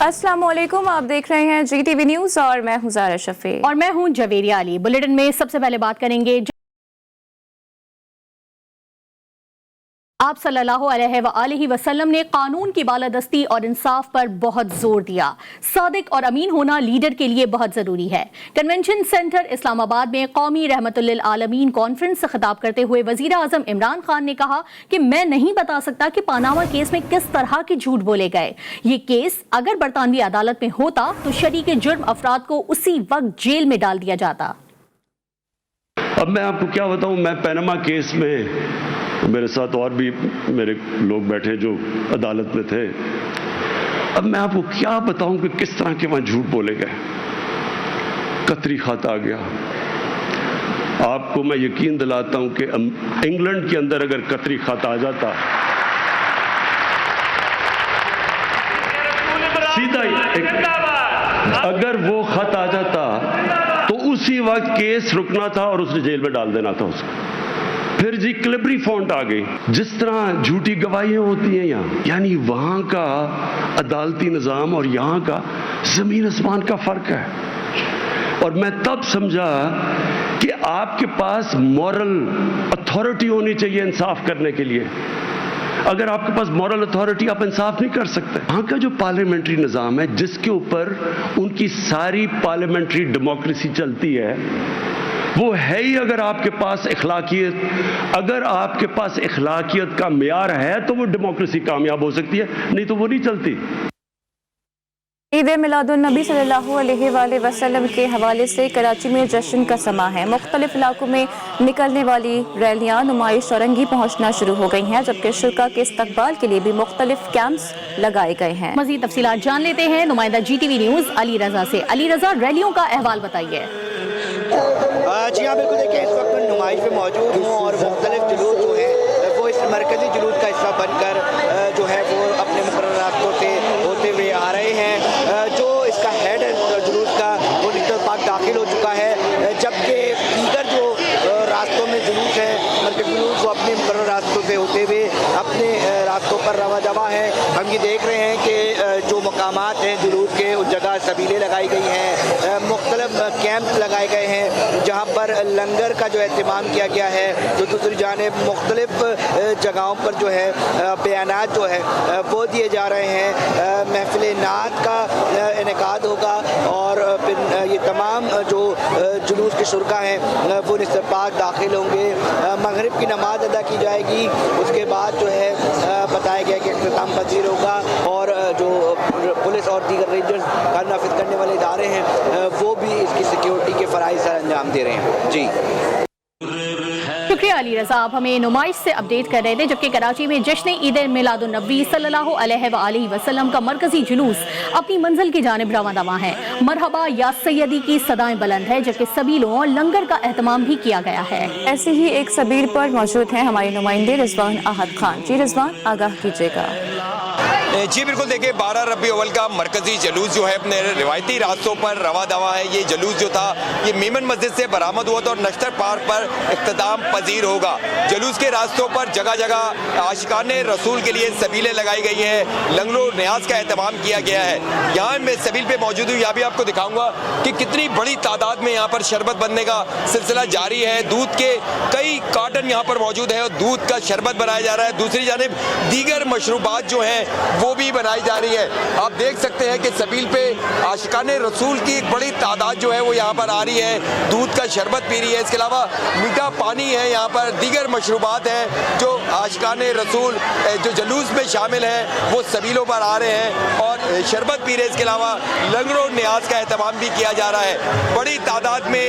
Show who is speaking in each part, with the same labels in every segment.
Speaker 1: अस्सलाम वालेकुम, आप देख रहे हैं GTV न्यूज़ और मैं हूं ज़ारा शफी
Speaker 2: और मैं हूं जवेरिया अली। बुलेटिन में सबसे पहले बात करेंगे, आप सल्लल्लाहु अलैहि वसल्लम ने कानून की बालादस्ती और इंसाफ पर बहुत जोर दिया। सादिक और अमीन होना लीडर के लिए बहुत ज़रूरी है। कन्वेंशन सेंटर इस्लामाबाद में कौमी रहमतुल्लिल आलमीन कॉन्फ्रेंस से खिताब करते हुए वज़ीर आज़म इमरान खान ने कहा कि मैं नहीं बता सकता कि पानामा केस में किस तरह के झूठ बोले गए। ये केस अगर बरतानवी अदालत में होता तो शरीके जुर्म अफराद को उसी वक्त जेल में डाल दिया जाता।
Speaker 3: अब मैं आपको क्या बताऊं, मैं पनामा केस में मेरे साथ और भी मेरे लोग बैठे जो अदालत में थे। अब मैं आपको क्या बताऊं कि किस तरह के वहां झूठ बोले गए। कतरी खत आ गया। आपको मैं यकीन दिलाता हूं कि इंग्लैंड के अंदर अगर कतरी खत आ जाता, सीधा ही अगर वो खत आ जाता तो उसी वक्त केस रुकना था और उसने जेल में डाल देना था उसको। फिर जी क्लिबरी फॉन्ट आ गई। जिस तरह झूठी गवाहियां होती हैं यहाँ, यानी वहां का अदालती निज़ाम और यहाँ का जमीन आसमान का फर्क है। और मैं तब समझा कि आपके पास मॉरल अथॉरिटी होनी चाहिए इंसाफ करने के लिए। अगर आपके पास मॉरल अथॉरिटी, आप इंसाफ नहीं कर सकते। वहां का जो पार्लियामेंट्री निज़ाम है, जिसके ऊपर उनकी सारी पार्लियामेंट्री डेमोक्रेसी चलती है, वो है ही अगर आपके पास इखलाकियत, अगर आपके पास इखलाकियत का मियार है तो वो डेमोक्रेसी कामयाब हो सकती है, नहीं तो वो नहीं चलती।
Speaker 1: ईद मिलादुन नबी सल्लल्लाहु अलैहि वसल्लम के हवाले से कराची में जश्न का समा है। मुख्तलिफ इलाकों में निकलने वाली रैलियां, नुमाइश और रंगी पहुंचना शुरू हो गई हैं, जबकि शुरा के इस्तकबाल के लिए भी मुख्तलिफ कैंप्स लगाए गए हैं।
Speaker 2: मजीद तफसीलात जान लेते हैं नुमाइंदा GTV न्यूज़ अली रजा से। अली रजा, रैलियों का अहवाल बताइए।
Speaker 4: जी हाँ, बिल्कुल। देखिए, इस वक्त मैं नुमाइश में मौजूद हूँ और मुख्तलिफ जुलूस जो है वो इस मरकजी जुलूस का हिस्सा बनकर जो है वो अपने मुकर्रर रास्तों से होते हुए आ रहे हैं। जो इसका हेड है जुलूस का, वो निकल पाक दाखिल हो चुका है, जबकि दीगर जो रास्तों में जुलूस है, मरकजी जुलूस, वो अपने मुकर्रर रास्तों से होते हुए अपने रास्तों पर रवा दवा है। हम ये देख रहे हैं कि जो मकामात हैं जुलूस के, उस जगह सबीलें लगाई गई हैं, मुख्तलिफ कैंप लगाए गए हैं जहाँ पर लंगर का जो एहतमाम किया गया है। तो दूसरी जानिब मुख्तलिफ जगहों पर जो है बयानात जो है वो दिए जा रहे हैं। महफिल नात का इनेकाद होगा और फिर ये तमाम जो जुलूस के शुरका हैं वो निस्तर पाक दाखिल होंगे। मगरिब की नमाज अदा की जाएगी, उसके बाद जो है बताया गया कि इख्तिताम पजीर होगा और जो पुलिस और दीगर रेंजर्स का नाफिज करने वाले इदारे हैं वो भी इसकी सिक्योरिटी के फ़राइज़ सर अंजाम दे रहे हैं। जी
Speaker 2: शुक्रिया अली रजा, आप हमें नुमाइश से अपडेट कर रहे थे। जबकि कराची में जश्न ईद मिलादुन नबी सल्लल्लाहु अलैहि वसल्लम का मरकजी जुलूस अपनी मंजिल की जानिब रवां दवा है। मरहबा या सैयदी की सदाएं बुलंद है, जबकि सबीलों और लंगर का एहतमाम भी किया गया है।
Speaker 1: ऐसे ही एक सबील पर मौजूद हैं हमारे नुमाइंदे रिजवान अहद खान। जी रिजवान, आगाह कीजिएगा।
Speaker 5: जी बिल्कुल। देखिए, 12 रबी अव्वल का मरकजी जुलूस जो है अपने रिवायती रास्तों पर रवा दवा है। ये जुलूस जो था ये मीमन मस्जिद से बरामद हुआ था और नश्तर पार्क पर इख्तिताम पजीर होगा। जुलूस के रास्तों पर जगह जगह आशिकाने रसूल के लिए सबीलें लगाई गई हैं, लंगरो न्याज का एहतमाम किया गया है। यहाँ मैं सबील पे मौजूद हूँ, यहाँ भी आपको दिखाऊंगा कि कितनी बड़ी तादाद में यहाँ पर शरबत बनने का सिलसिला जारी है। दूध के कई कार्टन यहाँ पर मौजूद है और दूध का शरबत बनाया जा रहा है। दूसरी जानिब दीगर मशरूबात जो हैं वो भी बनाई जा रही है। आप देख सकते हैं कि सबील पे आशिकाने रसूल की एक बड़ी तादाद जो है वो यहाँ पर आ रही है, दूध का शरबत पी रही है। इसके अलावा मीठा पानी है, यहाँ पर दीगर मशरूबात हैं जो आशिकाने रसूल जो जुलूस में शामिल हैं वो सबीलों पर आ रहे हैं और शरबत पी रहे हैं। इसके अलावा लंगरो न्याज का एहतमाम भी किया जा रहा है। बड़ी तादाद में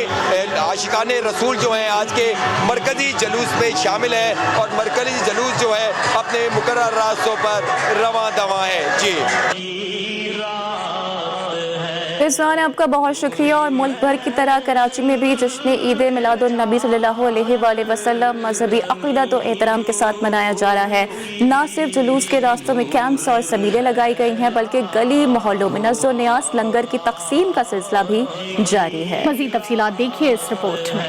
Speaker 5: आशिकाने रसूल जो हैं आज के मरकजी जुलूस में शामिल हैं और मरकजी जुलूस जो है अपने मुकर्रर रास्तों पर रवां दवा है। जी
Speaker 1: रिजवान, आपका बहुत शुक्रिया। और मुल्क भर की तरह कराची में भी जश्न ईद मिलादुन नबी सल्लल्लाहु अलैहि वसल्लम मजहबी अक़ीदत और एहतराम के साथ मनाया जा रहा है। न सिर्फ जुलूस के रास्तों में कैंप्स और सबीलें लगाई गई हैं, बल्कि गली मोहल्लों में नज़्र व नियाज़ लंगर की तकसीम का सिलसिला भी जारी है।
Speaker 2: मज़ीद तफसीलात देखिए इस रिपोर्ट में।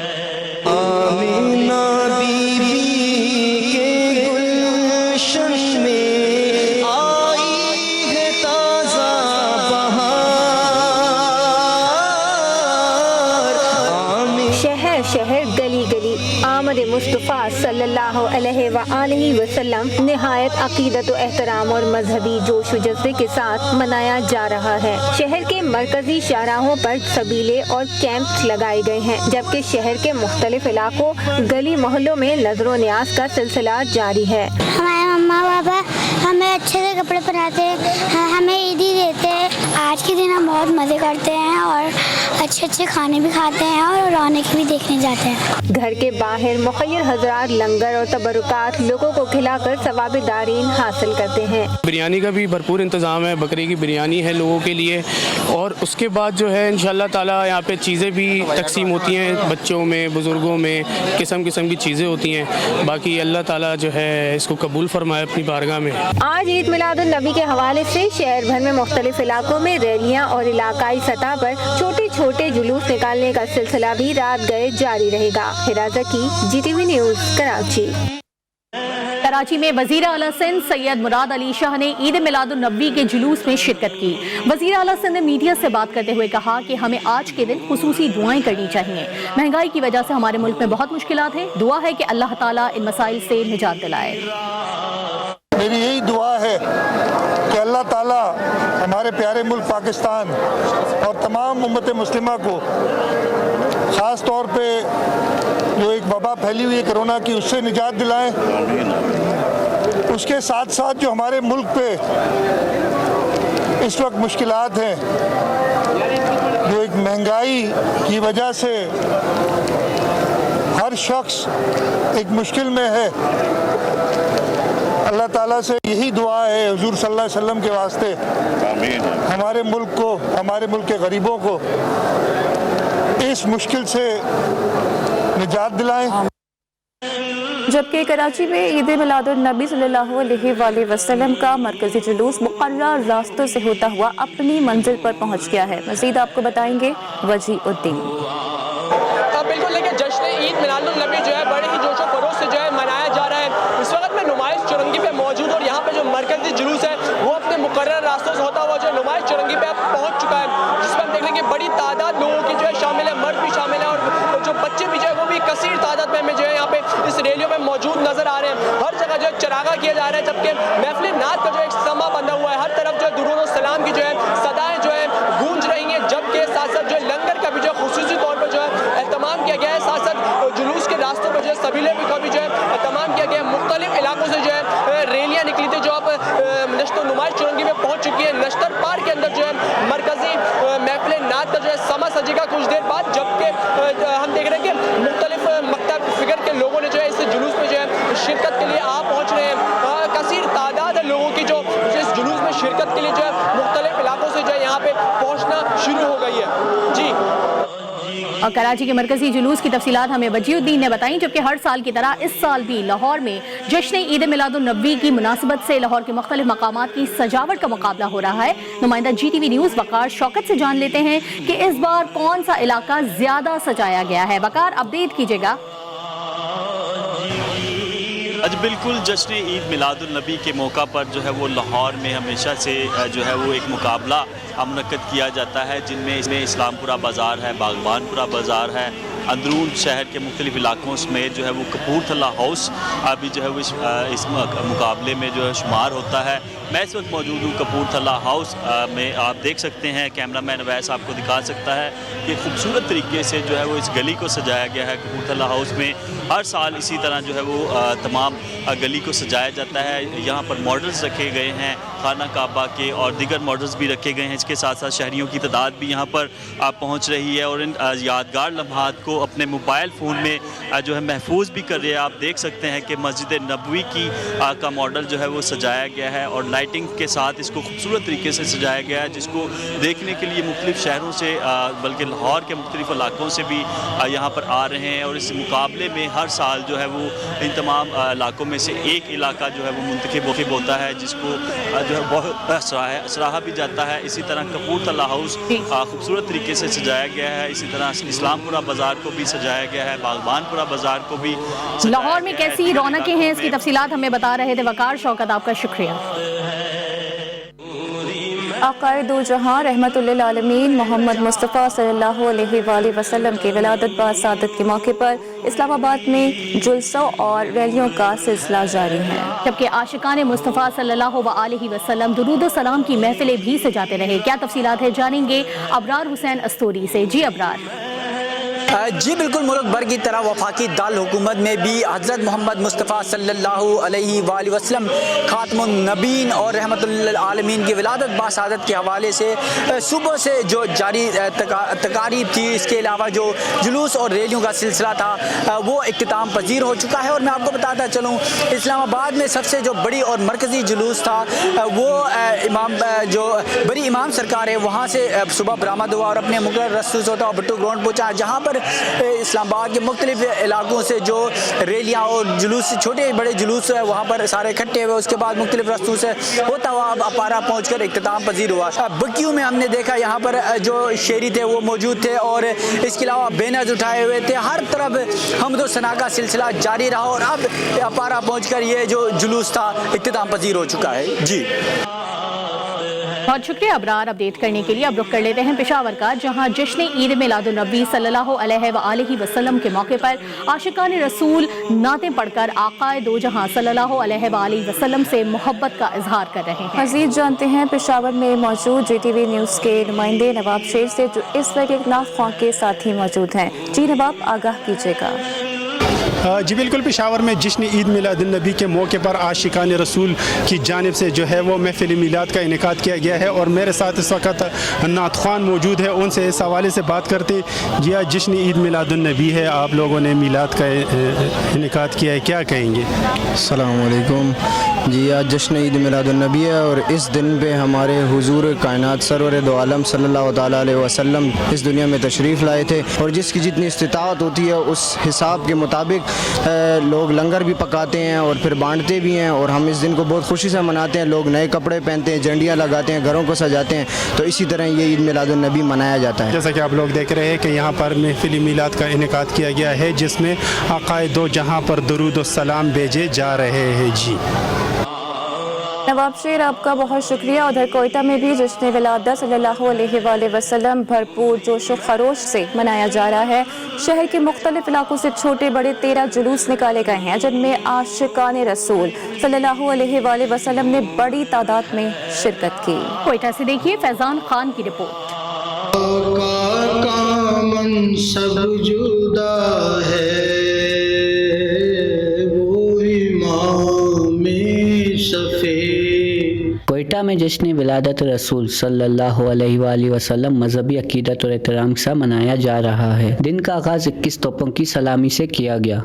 Speaker 6: में आई है ताज़ा मुस्तफ़ा सल्लल्लाहु अलैहि व आलिहि वसल्लम निहायत अकीदत व एहतराम और मजहबी जोश व जज्बे के साथ मनाया जा रहा है। शहर के मरकजी शाहराहों पर सबीले और कैंप लगाए गए हैं, जबकि शहर के मुख्तलिफ इलाकों गली मोहल्लों में नजरो न्याज का सिलसिला जारी है।
Speaker 7: हमारे मम्मा पापा हमें अच्छे से कपड़े पहनाते हैं, हमें ईदी देते हैं। आज के दिन हम बहुत मज़े करते हैं और अच्छे अच्छे खाने भी खाते हैं और रौनक भी देखने जाते हैं।
Speaker 6: घर के बाहर मुखय्यर हज़रात लंगर और तबरुकात लोगों को खिलाकर सवाब दारीन हासिल करते हैं।
Speaker 8: बिरयानी का भी भरपूर इंतज़ाम है, बकरे की बिरयानी है लोगों के लिए, और उसके बाद जो है इंशाअल्लाह ताला यहाँ पे चीज़ें भी तकसीम होती हैं, बच्चों में बुज़ुर्गों में किस्म किस्म की चीज़ें होती हैं। बाकी अल्लाह ताला जो है इसको कबूल फरमाए अपनी बारगाह में।
Speaker 6: आज ईद मिलादुन नबी के हवाले से शहर भर में मुख्तलिफ इलाकों में रैलियाँ और इलाकाई सतह पर छोटे छोटे जुलूस निकालने का सिलसिला भी रात गए जारी रहेगा। हिराजा की GTV न्यूज़ कराची।
Speaker 2: कराची में वज़ीर आला सिंध सैयद मुराद अली शाह ने ईद मिलादुन नबी के जुलूस में शिरकत की। वज़ीर आला सिंध ने मीडिया से बात करते हुए कहा कि हमें आज के दिन खुसूसी दुआएं करनी चाहिए। महंगाई की वजह से हमारे मुल्क में बहुत मुश्किलात हैं। दुआ है कि अल्लाह ताला इन मसाइल से निजात दिलाए।
Speaker 9: मेरी यही दुआ है कि अल्लाह ताला हमारे प्यारे मुल्क पाकिस्तान और तमाम उम्मत मुस्लिमा को ख़ास तौर पे जो एक वबा फैली हुई है कोरोना की, उससे निजात दिलाएं। उसके साथ साथ जो हमारे मुल्क पे इस वक्त मुश्किलात हैं, जो एक महंगाई की वजह से हर शख्स एक मुश्किल में है, अल्लाह ताला से यही दुआ है हुजूर सल्लल्लाहु अलैहि वसल्लम के वास्ते, हमारे मुल्क को, हमारे मुल्क के गरीबों को इस मुश्किल से निजात दिलाएं।
Speaker 1: जबकि कराची में ईद मिलादुन नबी सल्लल्लाहु अलैहि वसल्लम का मरकजी जुलूस मुकर्रर रास्तों से होता हुआ अपनी मंजिल पर पहुंच गया है। मज़ीद आपको बताएंगे वजीउद्दीन।
Speaker 10: बिल्कुल, लेकिन जश्न ईद मिलादुन नबी जो है बड़े ही जोश और खरोश से जो है मनाया जा रहा है। इस वक्त मैं नुमाइश चुरंगी पे मौजूद और यहाँ पे जो मरकजी जुलूस है वो अपने मुकर्रर रास्तों से होता हुआ जो नुमाइश चुरंगी पे अब पहुँच चुका है, जिसमें हम देख लेंगे बड़ी तादाद लोगों की जो है शामिल है, मर्द भी शामिल है और जो बच्चे भी जो है वो भी कसीर तादाद में हमें जो है यहाँ पे इस रैलियों में मौजूद नजर आ रहे हैं। हर जगह जो है चरागा किया जा रहा है, जबकि महफिल नात का जो एक समा बंधा हुआ है। हर तरफ जो है दुरूद और सलाम की जो है सदाएं जो है गूंज रही हैं, जबकि साथ साथ जो है लंगर का भी जो है खुसूसी तौर पर जो है एहतमाम किया गया है। साथ साथ जुलूस के रास्तों पर जो है सबीले का भी जो है एहतमाम किया गया है। मुख्तलिफ इलाकों से जो है रैलियाँ निकली थी जो अब नश्तो नुमाइश चुरंगी में पहुँच चुकी है। नश्तर पार्क के अंदर जो है मरकजी महफिल नात का जो है समा सजेगा कुछ देर बाद, जबकि हम देख रहे हैं कि मुख्तलिफ मकतब फिगर के लोगों ने जो है इस जुलूस में जो है शिरकत के लिए आ पहुँच रहे हैं। कसीर तादाद है लोगों की जो इस जुलूस में शिरकत के लिए जो है मुख्तलिफ इलाकों से जो है यहाँ पे पहुँचना शुरू हो गई है। जी।
Speaker 2: और कराची के मरकजी जुलूस की तफसीलात हमें वजीउद्दीन ने बताई। जबकि हर साल की तरह इस साल भी लाहौर में जश्न ईद मिलादुन नबी की मुनासिबत से लाहौर के मुख्तलिफ मकामात की सजावट का मुकाबला हो रहा है। नुमाइंदा GTV न्यूज़ वकार शौकत से जान लेते हैं कि इस बार कौन सा इलाका ज्यादा सजाया गया है। वकार, अपडेट कीजिएगा।
Speaker 11: आज बिल्कुल जश्न ईद मिलादुन नबी के मौका पर जो है वो लाहौर में हमेशा से जो है वो एक मुकाबला मुनक्कद किया जाता है, जिनमें इसमें इस्लामपुरा बाज़ार है, बागबानपुरा बाज़ार है, अंदरून शहर के मुख्तलिफ इलाकों में जो है वो कपूरथला हाउस अभी जो है वो इस मुकाबले में जो है शुमार होता है। मैं इस वक्त मौजूद हूँ कपूरथला हाउस में। आप देख सकते हैं, कैमरामैन अवैस आपको दिखा सकता है कि खूबसूरत तरीके से जो है वो इस गली को सजाया गया है। कपूरथला हाउस में हर साल इसी तरह जो है वो तमाम गली को सजाया जाता है। यहाँ पर मॉडल्स रखे गए हैं खाना काबा के और दीगर मॉडल्स भी रखे गए हैं। इसके साथ साथ शहरियों की तादाद भी यहाँ पर पहुँच रही है और इन यादगार लम्हात को अपने मोबाइल फ़ोन में जो है महफूज भी कर रहे हैं। आप देख सकते हैं कि मस्जिद नबवी की का मॉडल जो है वो सजाया गया है और लाइटिंग के साथ इसको खूबसूरत तरीके से सजाया गया है, जिसको देखने के लिए मुख्तलिफ शहरों से बल्कि लाहौर के मुख्तलिफ इलाकों से भी यहाँ पर आ रहे हैं। और इस मुकाबले में हर साल जो है वो इन तमाम इलाकों में से एक इलाका जो है वो मुंतखब होता है, जिसको जो है बहुत सराहा भी जाता है। इसी तरह कपूरथला हाउस खूबसूरत तरीके से सजाया गया है। इसी तरह इस्लामपुरा बाज़ार को भी सजाया गया है, बागबानपुरा बाज़ार को भी।
Speaker 2: लाहौर में कैसी रौनकें हैं, इसकी तफसीलात हमें बता रहे थे वकार शौकत, आपका शुक्रिया।
Speaker 1: आक़ाए दो जहां रहमतुल्लिल आलमीन मोहम्मद मुस्तफ़ा सल्लल्लाहु अलैहि वसल्लम के विलादत बासादत के मौके पर इस्लामाबाद में जुलसों और रैलियों का सिलसिला जारी है,
Speaker 2: जबकि आशिकान मुस्तफ़ा सल्लल्लाहु अलैहि वसल्लम दुरूद सलाम की महफिलें भी सजाते रहे। क्या तफसीलात है, जानेंगे अबरार हुसैन अस्तूरी से। जी अबरार।
Speaker 12: जी बिल्कुल, मुल्क भर की तरह वफाकी दाल हुकूमत में भी हज़रत मोहम्मद मुस्तफ़ा सल्लल्लाहु अलैहि वसल्लम खातमुन नबीन और रहमतुल्लिल आलमीन की विलादत बासादत के हवाले से सुबह से जो जारी तकारीब थी, इसके अलावा जो जुलूस और रैलियों का सिलसिला था वो इख्तिताम पजीर हो चुका है। और मैं आपको बताता चलूँ, इस्लामाबाद में सबसे जो बड़ी और मरकज़ी जुलूस था वो इमाम जो बड़ी इमाम सरकार है वहाँ से सुबह बरामद हुआ और अपने मुकर्रर रसूल होता भुट्टो ग्राउंड पहुँचा, जहाँ पर इस्लामाबाद के मुख्तलिफ इलाकों से जो रैलियाँ और जुलूस, छोटे बड़े जुलूस है वहाँ पर सारे इकट्ठे हुए। उसके बाद मुख्तलिफ रस्तों से होता हुआ अब अपारा पहुँच कर इख्तिताम पजीर हुआ। बक्यू में हमने देखा यहाँ पर जो शेरी थे वो मौजूद थे और इसके अलावा बैनर्स उठाए हुए थे। हर तरफ हम्द सना का सिलसिला जारी रहा और अब अपारा पहुँच कर ये जो जुलूस था इख्तिताम पजीर हो चुका है। जी
Speaker 2: बहुत शुक्रिया अबरार अपडेट करने के लिए। अब रुख कर लेते हैं पेशावर का, जहां जश्न ईद मिलादुन नबी सल्लल्लाहु अलैहि वसल्लम के मौके पर आशिकान रसूल नातें पढ़कर आक़ाए दो जहां सल्लल्लाहु अलैहि वसल्लम से मोहब्बत का इजहार कर रहे हैं।
Speaker 1: मज़ीद जानते हैं पेशावर में मौजूद JTV न्यूज़ के नुमाइंदे नवाब शेर से, जो इस वक्त एक नात ख्वां के साथ ही मौजूद हैं। जी नवाब, आगाह कीजिएगा।
Speaker 13: जी बिल्कुल, पेशावर में जश्न ईद मिलादुन्नबी के मौके पर आशिकान रसूल की जानिब से जो है वो महफिल मिलाद का इनेकाद किया गया है और मेरे साथ इस वक्त नात ख्वान मौजूद है, उनसे इस हवाले से बात करते। जी आज जश्न ईद मिलादुन्नबी है, आप लोगों ने मिलाद का इनेकाद किया है, क्या कहेंगे?
Speaker 14: अस्सलाम वालेकुम। जी आज जश्न ईद मिलादुन्नबी है और इस दिन पे हमारे हुजूर कायनात सरवर दो आलम सल्लल्लाहु ताला अलैहि वसल्लम इस दुनिया में तशरीफ़ लाए थे और जिसकी जितनी इस्तिताअत होती है उस हिसाब के मुताबिक लोग लंगर भी पकाते हैं और फिर बांटते भी हैं और हम इस दिन को बहुत खुशी से मनाते हैं। लोग नए कपड़े पहनते हैं, झंडियाँ लगाते हैं, घरों को सजाते हैं, तो इसी तरह ये ईद मिलादुन्नबी मनाया जाता है।
Speaker 13: जैसा कि आप लोग देख रहे हैं कि यहाँ पर महफिल मिलाद का इनेकाद किया गया है, जिसमें आक़ाए दो जहाँ पर दुरूद और सलाम भेजे जा रहे हैं। जी
Speaker 1: नवाब शेर, आपका बहुत शुक्रिया। उधर कोयटा में भी जश्न विलादत सल्लल्लाहु अलैहि वसल्लम भरपूर जोश व खरोश से मनाया जा रहा है। शहर के मुख्तलिफ इलाकों से छोटे बड़े 13 जुलूस निकाले गए हैं, जिनमें आशिकान रसूल सल्लल्लाहु अलैहि वसल्लम ने बड़ी तादाद में शिरकत की।
Speaker 2: कोयटा से देखिए फैजान खान की रिपोर्ट।
Speaker 15: कोयटा में जश्न विलादत रसूल सल्लल्लाहु अलैहि वसल्लम मजहबी अकीदत और एहतराम के साथ मनाया जा रहा है। दिन का आगाज 21 तोपों की सलामी से किया गया।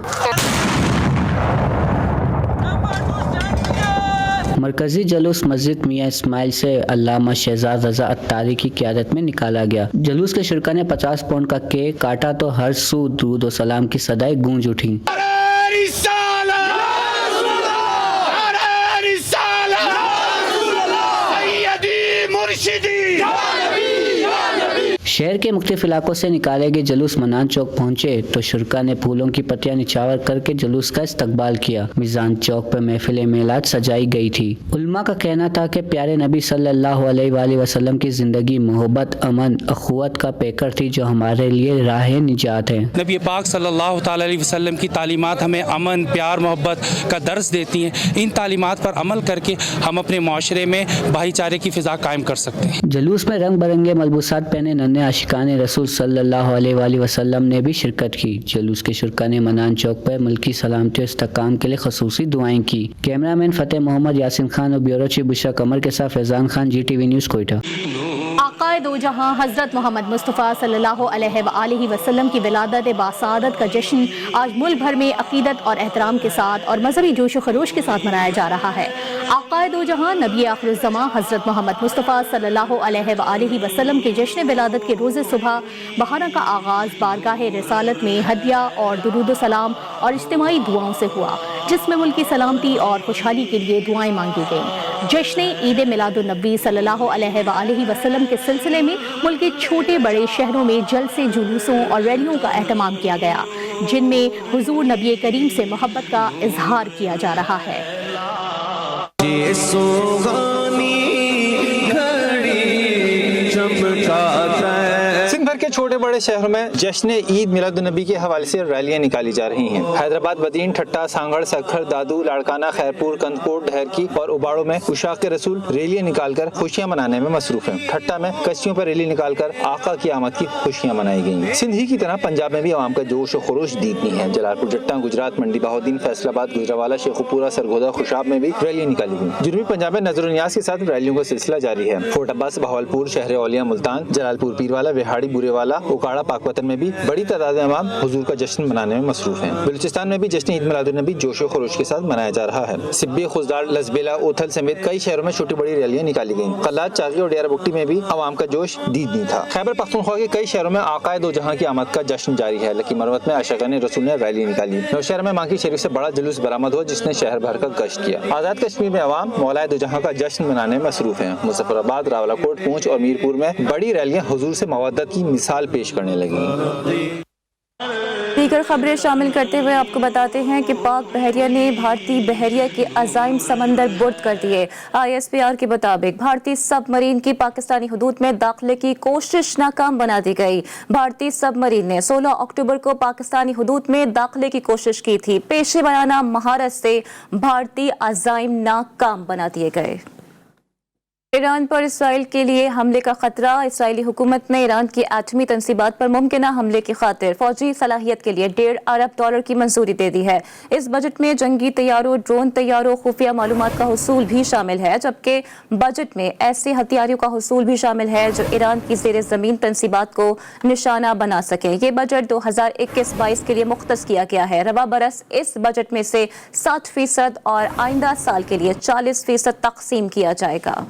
Speaker 15: मरकजी जुलूस मस्जिद मियाँ इस्माइल से अल्लामा शहजाद रजा अत्तारी की क़यादत में निकाला गया। जुलूस के शुरका ने 50 पाउंड का केक काटा तो हर सू दुरूद और सलाम की सदाएं गूंज उठी। शहर के मुख्तलिफ इलाकों से निकाले गए जुलूस मनान चौक पहुँचे तो शुरका ने फूलों की पत्तियां निछावर करके जुलूस का इस्तकबाल किया। मिजान चौक पर महफिल मेलाद सजाई गई थी। उलमा का कहना था कि प्यारे नबी सल्लल्लाहु अलैहि वसल्लम की जिंदगी मोहब्बत, अमन, अखुवत का पैकर थी जो हमारे लिए राह निजात है।
Speaker 8: नबी पाक सल्लल्लाहु ताला अलैहि वसल्लम की तालीमात हमें अमन, प्यार, मोहब्बत का दर्स देती हैं। इन तालीमात पर अमल करके हम अपने माशरे में भाईचारे की फिजा कायम कर सकते हैं।
Speaker 15: जुलूस में रंग बिरंगे मलबूसात पहने नन्हे आशिकान रसूल सल्लल्लाहु अलैहि वसल्लम ने भी शिरकत की। जुलूस के शुरका ने मनान चौक पर मुल्की सलामती और इस्तेकाम के लिए खसूसी दुआएं की। कैमरामैन फतेह मोहम्मद, यासिन खान और ब्यूरो चीफ बुशरा कमर के साथ फैजान खान, JTV न्यूज़ कोयटा।
Speaker 2: आक़ाए दो जहां हज़रत मोहम्मद मुस्तफ़ा सल्लल्लाहु अलैहि वसल्लम की विलादत बासादत का जश्न आज मुल्क भर में अकीदत और एहतराम के साथ और मजहबी जोश व खरोश के साथ मनाया जा रहा है। आक़ाए दो जहां नबी आखिरुज़्ज़मां हज़रत मोहम्मद मुस्तफ़ा सल्लल्लाहु अलैहि वसल्लम के जश्न विलादत के रोज़े सुबह बहाना का आगाज़ बारगाह रिसालत में हदिया और दुरूद सलाम और इज्तिमाई दुआओं से हुआ, जिसमें मुल्क की सलामती और खुशहाली के लिए दुआएं मांगी गईं। जश्न ईद मिलादुन्नबी सल्लल्लाहु अलैहि वसल्लम के सिलसिले में मुल्क के छोटे बड़े शहरों में जलसे, जुलूसों और रैलियों का एहतमाम किया गया, जिनमें हुजूर नबी करीम से मोहब्बत का इजहार किया जा रहा है।
Speaker 16: کے چھوٹے بڑے شہروں میں جشن عید میلاد النبی کے حوالے سے ریلیاں نکالی جا رہی ہیں۔ حیدرآباد، بدین، ٹھٹا، سانگڑ، سکھر، دادو، لاڑکانہ، خیرپور، کندکوٹ، ڈھیرکی اور اباڑوں میں عشاق رسول ریلیاں نکال کر خوشیاں منانے میں مصروف ہیں۔ ٹھٹا میں کشتیوں پر ریلی نکال کر آقا کی آمد کی خوشیاں منائی گئیں۔ سندھ ہی کی طرح پنجاب میں بھی عوام کا جوش و خروش دیکھنی ہے۔ جلال پور، جٹا، گجرات، منڈی بہاؤدین، فیصل آباد، گجرانوالہ، شیخوپورہ، سرگودا، خوشاب میں بھی ریلیاں نکالی گئیں۔ جنوبی پنجاب میں نظر و نیاز کے ساتھ ریلیوں کا سلسلہ جاری ہے۔ فورٹ عباس، بہاولپور، شہر اولیاء، ملتان، جلال پور، پیروالا، وہاڑی، بورے والا، اوکاڑا، پاکپتن میں بھی بڑی تعداد عوام حضور کا جشن منانے میں مصروف ہیں۔ بلوچستان میں بھی جشن عید میلاد النبی جوش و خروش کے ساتھ منایا جا رہا ہے۔ سبی، خزدار، لسبیلا، اوتھل سمیت کئی شہروں میں چھوٹی بڑی ریلیاں نکالی گئیں۔ قلات، چاغی اور ڈیرہ بگٹی میں بھی عوام کا جوش دیدنی تھا۔ خیبر پختونخوا کے کئی شہروں میں آقائے دو جہاں کی آمد کا جشن جاری ہے۔ لکی مروت میں عاشقان رسول نے ریلی نکالی۔ نوشہرہ میں مانکی شریف سے بڑا جلوس برآمد ہوا جس نے شہر بھر کا گشت کیا۔ آزاد کشمیر میں عوام مولائے دو جہاں کا جشن منانے میں مصروف ہیں۔ مظفر آباد، راولہ کوٹ، پونچھ اور میرپور میں بڑی ریلیاں حضور سے مودت کی مثال پیش کرنے لگیں۔
Speaker 1: دیگر خبریں شامل کرتے ہوئے آپ کو بتاتے ہیں کہ پاک بحریہ نے بھارتی بحریہ کے عزائم سمندر برد کر دیے۔ ISPR کے مطابق بھارتی سب مرین کی پاکستانی حدود میں داخلے کی کوشش ناکام بنا دی گئی۔ بھارتی سب مرین نے 16 اکتوبر کو پاکستانی حدود میں داخلے کی کوشش کی تھی۔ پیشے ورانہ مہارت سے بھارتی عزائم ناکام بنا دیے گئے۔ ایران پر اسرائیل کے لیے حملے کا خطرہ۔ اسرائیلی حکومت نے ایران کی ایٹمی تنصیبات پر ممکنہ حملے کی خاطر فوجی صلاحیت کے لیے $1.5 ارب کی منظوری دے دی ہے۔ اس بجٹ میں جنگی طیاروں، ڈرون طیاروں، خفیہ معلومات کا حصول بھی شامل ہے، جبکہ بجٹ میں ایسے ہتھیاروں کا حصول بھی شامل ہے جو ایران کی زیر زمین تنصیبات کو نشانہ بنا سکیں۔ یہ بجٹ 2021-22 کے لیے مختص کیا گیا ہے۔ رواں برس اس بجٹ میں سے 60% اور آئندہ سال کے لیے 40% تقسیم کیا جائے گا۔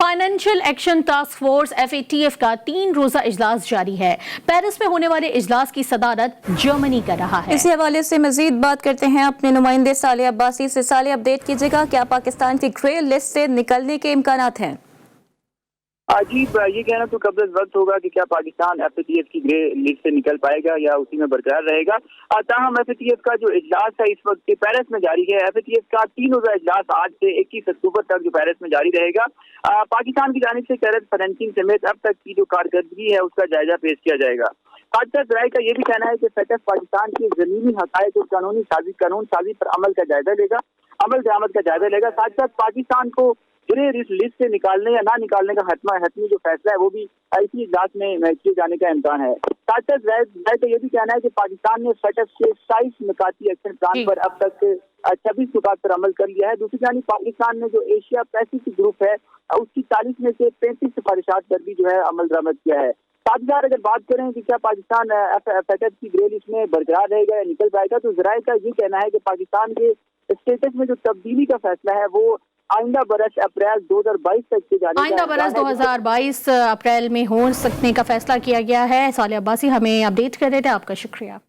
Speaker 2: Financial action task force FATF کا 3 روزہ اجلاس جاری ہے۔ پیرس میں ہونے والے اجلاس کی صدارت جرمنی کر رہا ہے۔
Speaker 1: اسی حوالے سے مزید بات کرتے ہیں اپنے نمائندے صالح عباسی سے۔ صالح، اپڈیٹ کیجیے گا، کیا پاکستان کی گرے لسٹ سے نکلنے کے امکانات ہیں؟
Speaker 17: جی، یہ کہنا تو قبل از وقت ہوگا کہ کیا پاکستان FATF کی گرے لسٹ سے نکل پائے گا یا اسی میں برقرار رہے گا۔ تاہم FATF کا جو اجلاس ہے اس وقت پیرس میں جاری ہے۔ FATF کا 3 روزہ اجلاس آج سے 21 اکتوبر تک جو پیرس میں جاری رہے گا۔ پاکستان کی جانب سے قیادت فنانسنگ سمیت اب تک کی جو کارکردگی ہے اس کا جائزہ پیش کیا جائے گا۔ ساتھ ساتھ رائے کا یہ بھی کہنا ہے کہ FATF پاکستان کی زمینی حقائق اور قانون سازی پر عمل کا جائزہ لے گا، عمل درآمد کا جائزہ لے گا۔ ساتھ ساتھ پاکستان کو گرے لسٹ سے نکالنے یا نہ نکالنے کا حتمی جو فیصلہ ہے وہ بھی اسی اجلاس میں کیے جانے کا امکان ہے۔ ساتھ ساتھ رائے کا یہ بھی کہنا ہے کہ پاکستان نے FATF کے 27 نکاتی ایکشن پلان پر اب تک 26 نکات پر عمل کر لیا ہے۔ دوسری جانب پاکستان نے جو ایشیا پیسفک گروپ ہے اس کی 40 میں سے 35 سفارشات پر بھی جو ہے عمل درآمد کیا ہے۔ ساتھ ہی اگر بات کریں کہ کیا پاکستان FATF کی گرے لسٹ میں برقرار رہے گا یا نکل پائے گا، تو ذرائع کا یہ کہنا ہے کہ پاکستان کے اسٹیٹس میں جو تبدیلی کا فیصلہ ہے وہ آئندہ برس اپریل 2022 تک کے جانے
Speaker 2: آئندہ برس 2022 اپریل میں ہو سکنے کا فیصلہ کیا گیا ہے۔ صالح عباسی ہمیں اپڈیٹ کر رہے تھے، آپ کا شکریہ۔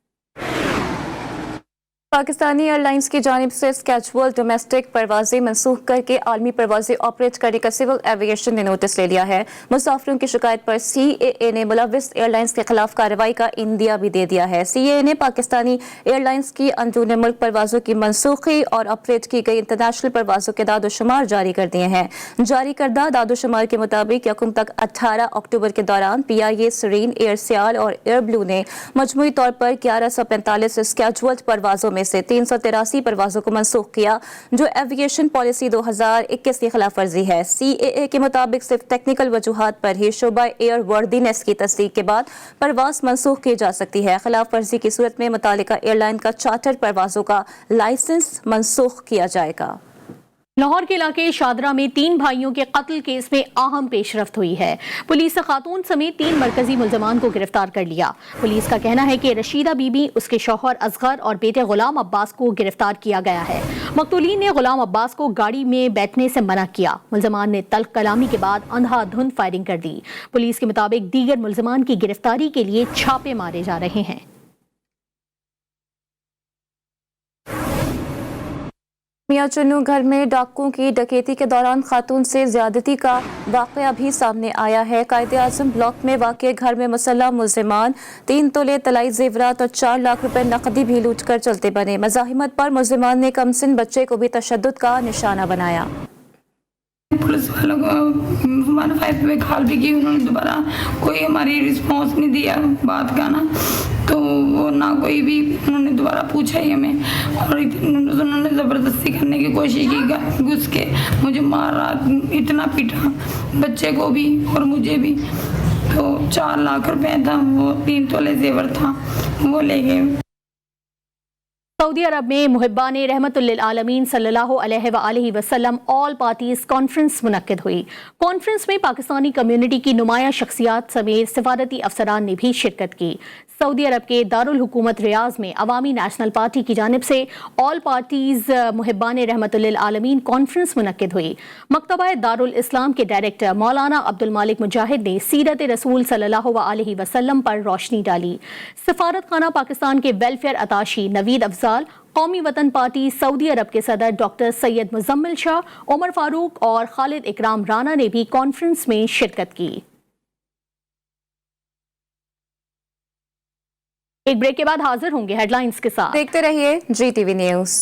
Speaker 1: پاکستانی ایئر لائنز کی جانب سے اسکیجول ڈومیسٹک پروازیں منسوخ کر کے عالمی پروازیں آپریٹ کرنے کا سول ایویشن نے نوٹس لے لیا ہے۔ مسافروں کی شکایت پر CAA نے ملوث ایئر لائنز کے خلاف کارروائی کا عندیہ بھی دے دیا ہے۔ CAA نے پاکستانی ایئر لائنز کی اندرون ملک پروازوں کی منسوخی اور آپریٹ کی گئی انٹرنیشنل پروازوں کے داد و شمار جاری کر دیے ہیں۔ جاری کردہ داد و شمار کے مطابق یکم تک 18 اکتوبر کے دوران PIA سرین، ایئر سیال اور ایئر بلو نے مجموعی طور پر 1145 اسکیجولڈ پروازوں میں سے 383 پروازوں کو منسوخ کیا، جو ایویشن پالیسی 2021 کی خلاف ورزی ہے۔ CAA کے مطابق صرف ٹیکنیکل وجوہات پر ہی شعبہ ایئر وردینس کی تصدیق کے بعد پرواز منسوخ کی جا سکتی ہے۔ خلاف ورزی کی صورت میں متعلقہ ایئر لائن کا چارٹر پروازوں کا لائسنس منسوخ کیا جائے گا۔
Speaker 2: لاہور کے علاقے شادرہ میں 3 بھائیوں کے قتل کیس میں اہم پیش رفت ہوئی ہے۔ پولیس نے خاتون سمیت 3 مرکزی ملزمان کو گرفتار کر لیا۔ پولیس کا کہنا ہے کہ رشیدہ بی بی، اس کے شوہر اصغر اور بیٹے غلام عباس کو گرفتار کیا گیا ہے۔ مقتولین نے غلام عباس کو گاڑی میں بیٹھنے سے منع کیا۔ ملزمان نے تلخ کلامی کے بعد اندھا دھند فائرنگ کر دی۔ پولیس کے مطابق دیگر ملزمان کی گرفتاری کے لیے چھاپے مارے جا رہے ہیں۔
Speaker 1: میاں چنو گھر میں ڈاکوؤں کی ڈکیتی کے دوران خاتون سے زیادتی کا واقعہ بھی سامنے آیا ہے۔ قائد اعظم بلاک میں واقع گھر میں مسلح ملزمان 3 تولے طلائی زیورات اور 4 لاکھ روپے نقدی بھی لوٹ کر چلتے بنے۔ مزاحمت پر ملزمان نے کمسن بچے کو بھی تشدد کا نشانہ بنایا۔
Speaker 18: पुलिस वालों को हमारे फाइव पे खाल भी की, उन्होंने दोबारा कोई हमारी रिस्पॉन्स नहीं दिया बात का ना, तो वो ना कोई भी उन्होंने दोबारा पूछा ही हमें, और उन्होंने ज़बरदस्ती करने की कोशिश की, घुस के मुझे मारा, इतना पीटा बच्चे को भी और मुझे भी। तो 4 लाख रुपए था, वो 3 तोले जेवर था, वो ले गए।
Speaker 2: सऊदी अरब में मुहिब्बान रहमतुल्लिल आलमीन सल्लल्लाहु अलैहि वसल्लम ऑल पार्टीज कॉन्फ्रेंस मुनक्किद हुई। कॉन्फ्रेंस में पाकिस्तानी कम्युनिटी की नुमाया शख्सियात समेत सिफारती अफसरान ने भी शिरकत की। सऊदी अरब के दारुल हुकूमत रियाज में अवामी नेशनल पार्टी की जानिब से ऑल पार्टीज मुहिब्बान रहमतुल्लिल आलमीन कॉन्फ्रेंस मुनक्किद हुई। मकतबा दारुल इस्लाम के डायरेक्टर मौलाना अब्दुल मालिक मुजाहिद ने सीरत रसूल सल्लल्लाहु अलैहि वसल्लम पर रोशनी डाली। सफारत खाना पाकिस्तान के वेलफेयर अताशी नवीद अफजाल, कौमी वतन पार्टी सऊदी अरब के सदर डॉक्टर सैयद मुजम्मिल शाह, उमर फारूक और खालिद इकराम राना ने भी कॉन्फ्रेंस में शिरकत की। एक ब्रेक के बाद हाजिर होंगे हेडलाइंस के साथ।
Speaker 1: देखते रहिए GTV न्यूज़।